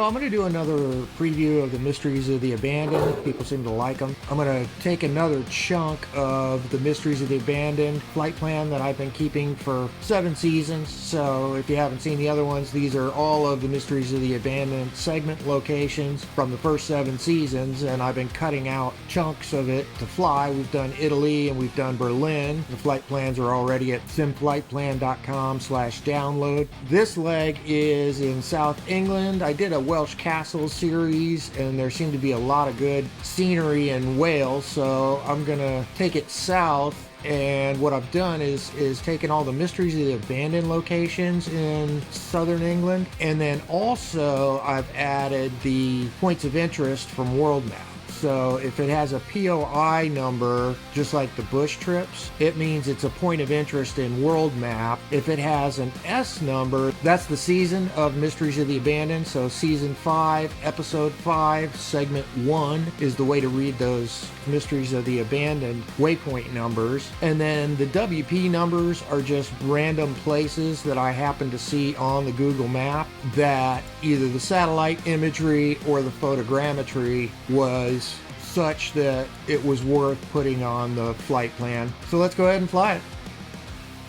I'm going to do another preview of the Mysteries of the Abandoned. People seem to like them. I'm going to take another chunk of the Mysteries of the Abandoned flight plan that I've been keeping for 7 seasons. So if you haven't seen the other ones, these are all of the Mysteries of the Abandoned segment locations from the first 7 seasons, and I've been cutting out chunks of it to fly. We've done Italy and we've done Berlin. The flight plans are already at simflightplan.com/download. This leg is in South England. I did a Welsh Castle series and there seemed to be a lot of good scenery in Wales, so I'm gonna take it south. And what I've done is taken all the Mysteries of the Abandoned locations in southern England, and then also I've added the points of interest from World Map. So if it has a POI number, just like the bush trips, it means it's a point of interest in World Map. If it has an S number, that's the season of Mysteries of the Abandoned. So season 5, episode 5, segment 1 is the way to read those Mysteries of the Abandoned waypoint numbers. And then the WP numbers are just random places that I happen to see on the Google map that either the satellite imagery or the photogrammetry was such that it was worth putting on the flight plan. So let's go ahead and fly it.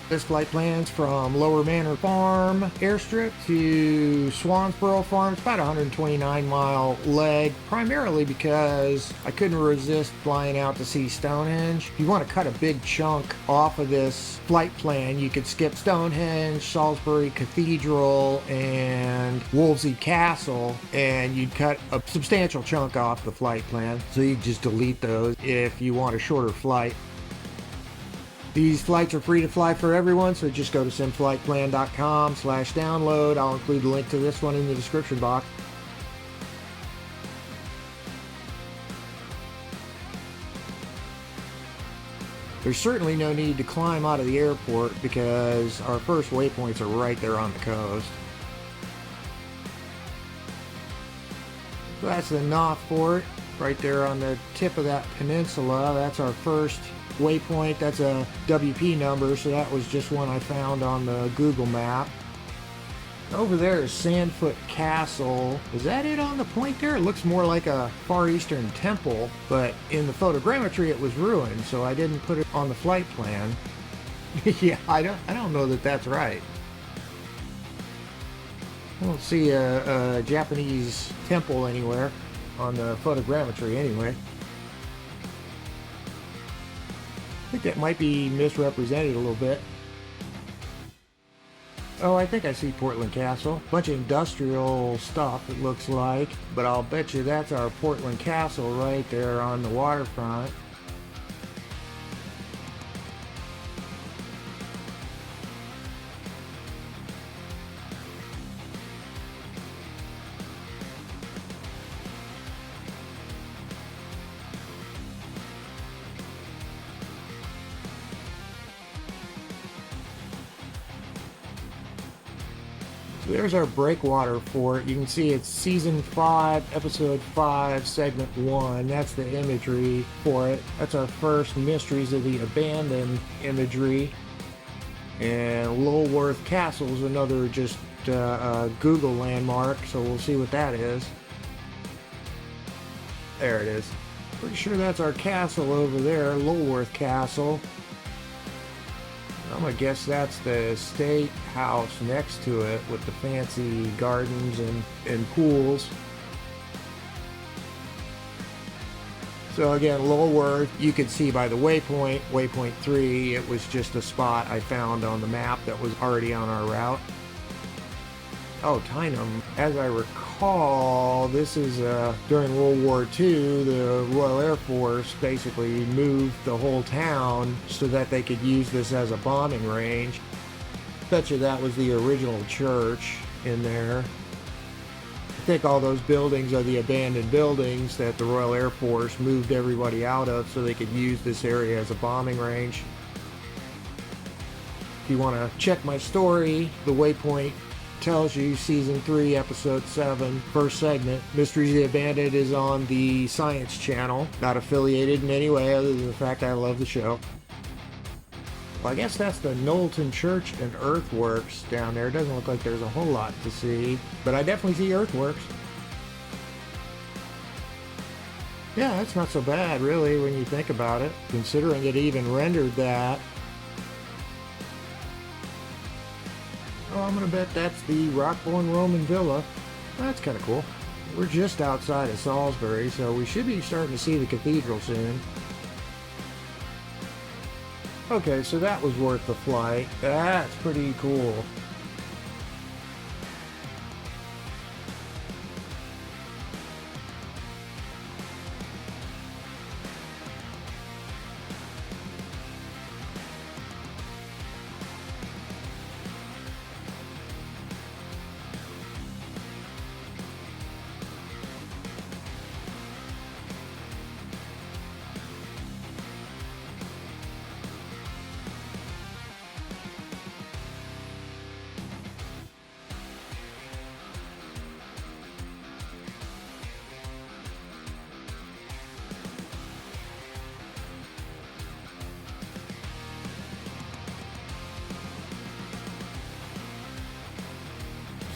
This flight plan's from Lower Manor Farm airstrip to Swansboro Farm. It's about a 129-mile leg, primarily because I couldn't resist flying out to see Stonehenge. If you want to cut a big chunk off of this flight plan, you could skip Stonehenge, Salisbury Cathedral, and Wolsey Castle, and you'd cut a substantial chunk off the flight plan. So you just delete those if you want a shorter flight. These flights are free to fly for everyone, so just go to simflightplan.com/download. I'll include the link to this one in the description box. There's certainly no need to climb out of the airport because our first waypoints are right there on the coast. So that's the Knopf Fort, right there on the tip of that peninsula. That's our first waypoint. That's a WP number, so that was just one I found on the Google map. Over there is Sandfoot Castle. Is that it on the point there? It looks more like a Far Eastern temple, but in the photogrammetry it was ruined, so I didn't put it on the flight plan. Yeah, I don't know that that's right. I don't see a Japanese temple anywhere on the photogrammetry anyway. I think that might be misrepresented a little bit. Oh, I think I see Portland Castle. Bunch of industrial stuff, it looks like. But I'll bet you that's our Portland Castle right there on the waterfront. There's our breakwater fort. You can see it's season 5, episode 5, segment 1. That's the imagery for it. That's our first Mysteries of the Abandoned imagery. And Lulworth Castle is another just Google landmark, so we'll see what that is. There it is. Pretty sure that's our castle over there, Lulworth Castle. I'm gonna guess that's the state house next to it with the fancy gardens and pools. So again, Lulworth, you can see by the waypoint, waypoint 3, it was just a spot I found on the map that was already on our route. Oh, Tyneham. As I recall, this is during World War II, the Royal Air Force basically moved the whole town so that they could use this as a bombing range. Bet you that was the original church in there. I think all those buildings are the abandoned buildings that the Royal Air Force moved everybody out of so they could use this area as a bombing range. If you want to check my story, the waypoint tells you season 3, episode 7, first segment. Mysteries of the Abandoned is on the Science Channel. Not affiliated in any way other than the fact I love the show. Well, I guess that's the Knowlton Church and Earthworks down there. It doesn't look like there's a whole lot to see, but I definitely see earthworks. Yeah, that's not so bad, really, when you think about it, considering it even rendered that. Oh, I'm gonna bet that's the Rockborn Roman Villa. That's kind of cool. We're just outside of Salisbury, so we should be starting to see the cathedral soon. Okay, so that was worth the flight. That's pretty cool.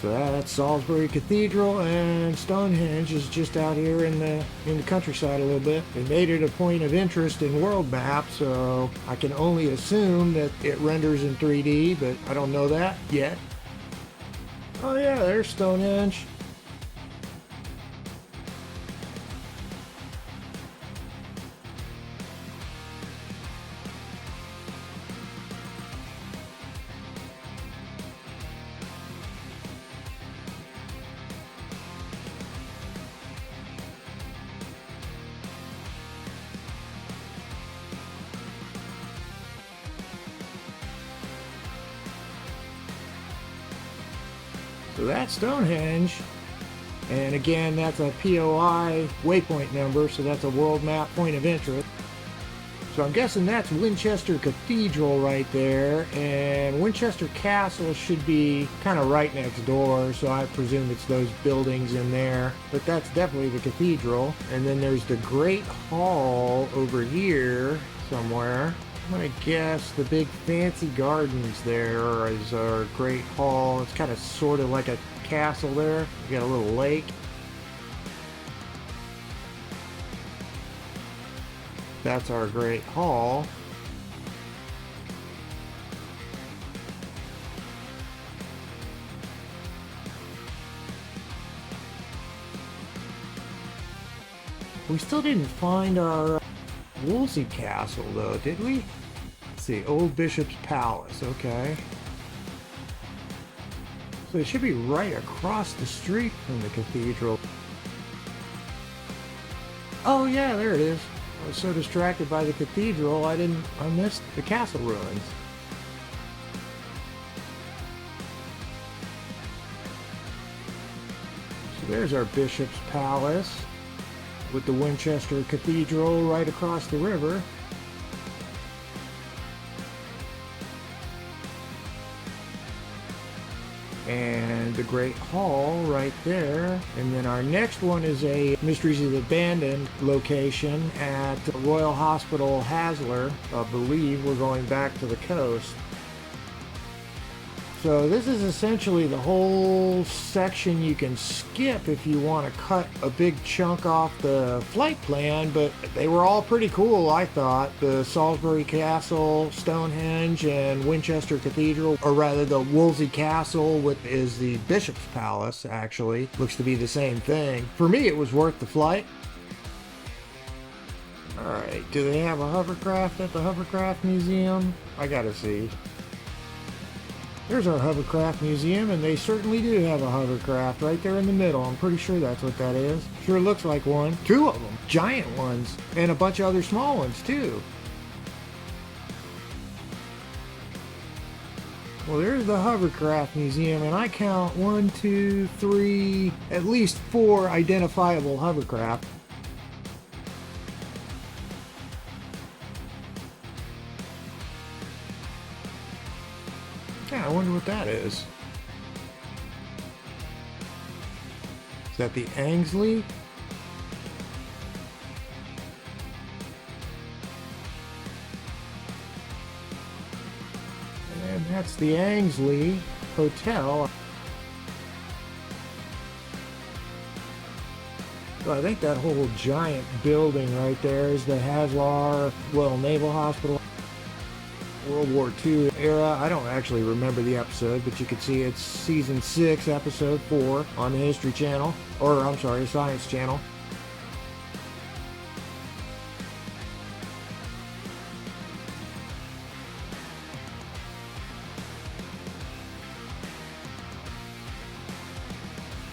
So that's Salisbury Cathedral, and Stonehenge is just out here in the countryside a little bit. They made it a point of interest in World Map, so I can only assume that it renders in 3D, but I don't know that yet. Oh yeah, there's Stonehenge. So that's Stonehenge. And again, that's a POI waypoint number, so that's a world map point of interest. So I'm guessing that's Winchester Cathedral right there, and Winchester Castle should be kind of right next door, so I presume it's those buildings in there. But that's definitely the cathedral. And then there's the Great Hall over here somewhere. I'm gonna guess the big fancy gardens there is our Great Hall. It's kind of sort of like a castle there. You got a little lake. That's our Great Hall. We still didn't find our Wolsey Castle though, did we? Let's see, Old Bishop's Palace, okay. So it should be right across the street from the cathedral. Oh yeah, there it is. I was so distracted by the cathedral, I missed the castle ruins. So there's our Bishop's Palace with the Winchester Cathedral right across the river. And the Great Hall right there. And then our next one is a Mysteries of the Abandoned location at Royal Hospital Haslar. I believe we're going back to the coast. So this is essentially the whole section you can skip if you want to cut a big chunk off the flight plan, but they were all pretty cool, I thought. The Salisbury Castle, Stonehenge, and Winchester Cathedral, or rather the Wolsey Castle, which is the Bishop's Palace, actually. Looks to be the same thing. For me, it was worth the flight. Alright, do they have a hovercraft at the Hovercraft Museum? I gotta see. There's our Hovercraft Museum, and they certainly do have a hovercraft right there in the middle. I'm pretty sure that's what that is. Sure looks like one. Two of them. Giant ones. And a bunch of other small ones, too. Well, there's the Hovercraft Museum, and I count 1, 2, 3, at least 4 identifiable hovercraft. Yeah, I wonder what that is. Is that the Angsley? And that's the Angsley Hotel. So I think that whole giant building right there is the Haslar Royal Naval Hospital. World War II era. I don't actually remember the episode, but you can see it's season 6, episode 4 on the History Channel, or I'm sorry, Science Channel.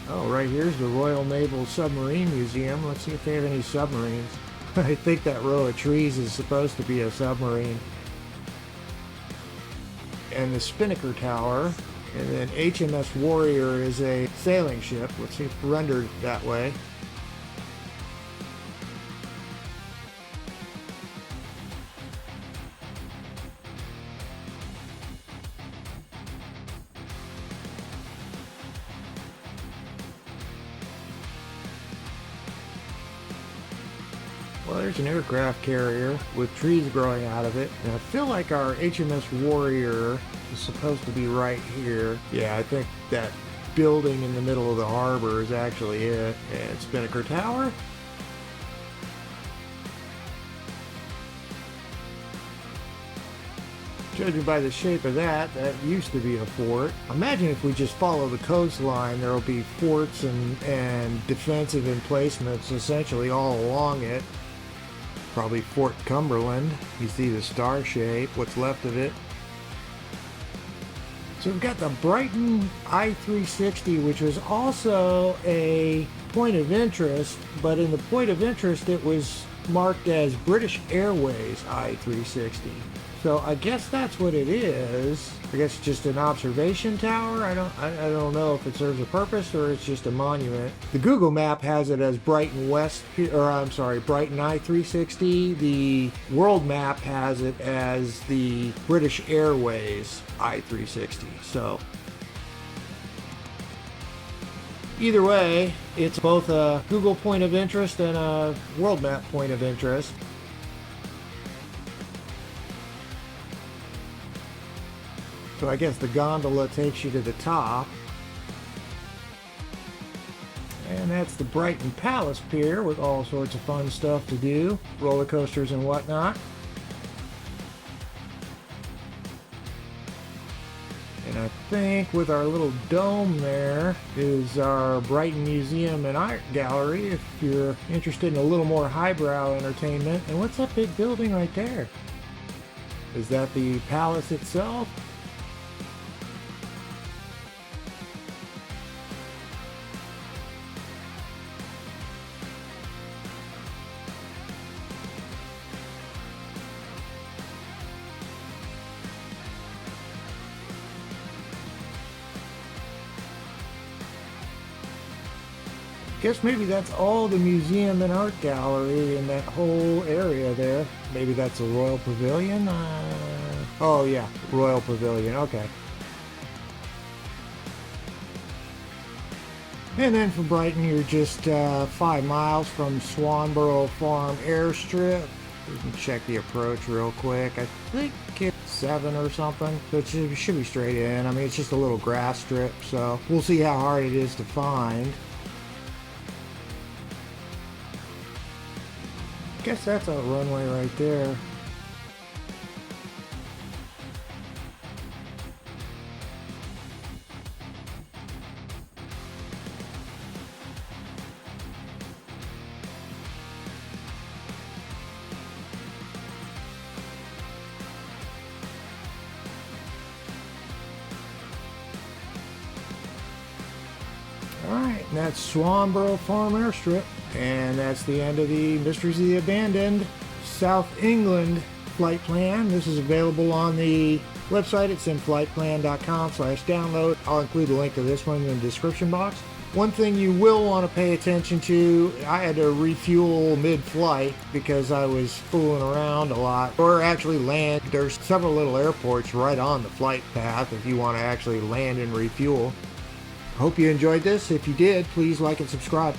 Oh, right here's the Royal Naval Submarine Museum. Let's see if they have any submarines. I think that row of trees is supposed to be a submarine. And the Spinnaker Tower, and then HMS Warrior is a sailing ship. Let's see if rendered that way. Well, there's an aircraft carrier with trees growing out of it. And I feel like our HMS Warrior is supposed to be right here. Yeah, I think that building in the middle of the harbor is actually it. And Spinnaker Tower. Judging by the shape of that, that used to be a fort. Imagine if we just follow the coastline, there will be forts and defensive emplacements essentially all along it. Probably Fort Cumberland. You see the star shape, what's left of it. So we've got the Brighton I-360, which was also a point of interest, but in the point of interest it was marked as British Airways I-360. So I guess that's what it is. I guess it's just an observation tower. I don't know if it serves a purpose or it's just a monument. The Google map has it as Brighton West, or I'm sorry, Brighton I-360. The world map has it as the British Airways I-360. So either way, it's both a Google point of interest and a world map point of interest. So I guess the gondola takes you to the top. And that's the Brighton Palace Pier with all sorts of fun stuff to do. Roller coasters and whatnot. And I think with our little dome there is our Brighton Museum and Art Gallery if you're interested in a little more highbrow entertainment. And what's that big building right there? Is that the palace itself? Guess maybe that's all the museum and art gallery in that whole area there. Maybe that's a Royal Pavilion? Oh yeah, Royal Pavilion, okay. And then from Brighton, you're just 5 miles from Swanborough Farm Airstrip. We can check the approach real quick. I think it's 7 or something, so it should be straight in. I mean, it's just a little grass strip, so we'll see how hard it is to find. Guess that's a runway right there. Alright, and that's Swanborough Farm Airstrip. And that's the end of the Mysteries of the Abandoned South England flight plan. This is available on the website. It's inflightplan.com/download. I'll include a link to this one in the description box. One thing you will want to pay attention to, I had to refuel mid-flight because I was fooling around a lot, or actually land. There's several little airports right on the flight path if you want to actually land and refuel. Hope you enjoyed this. If you did, please like and subscribe.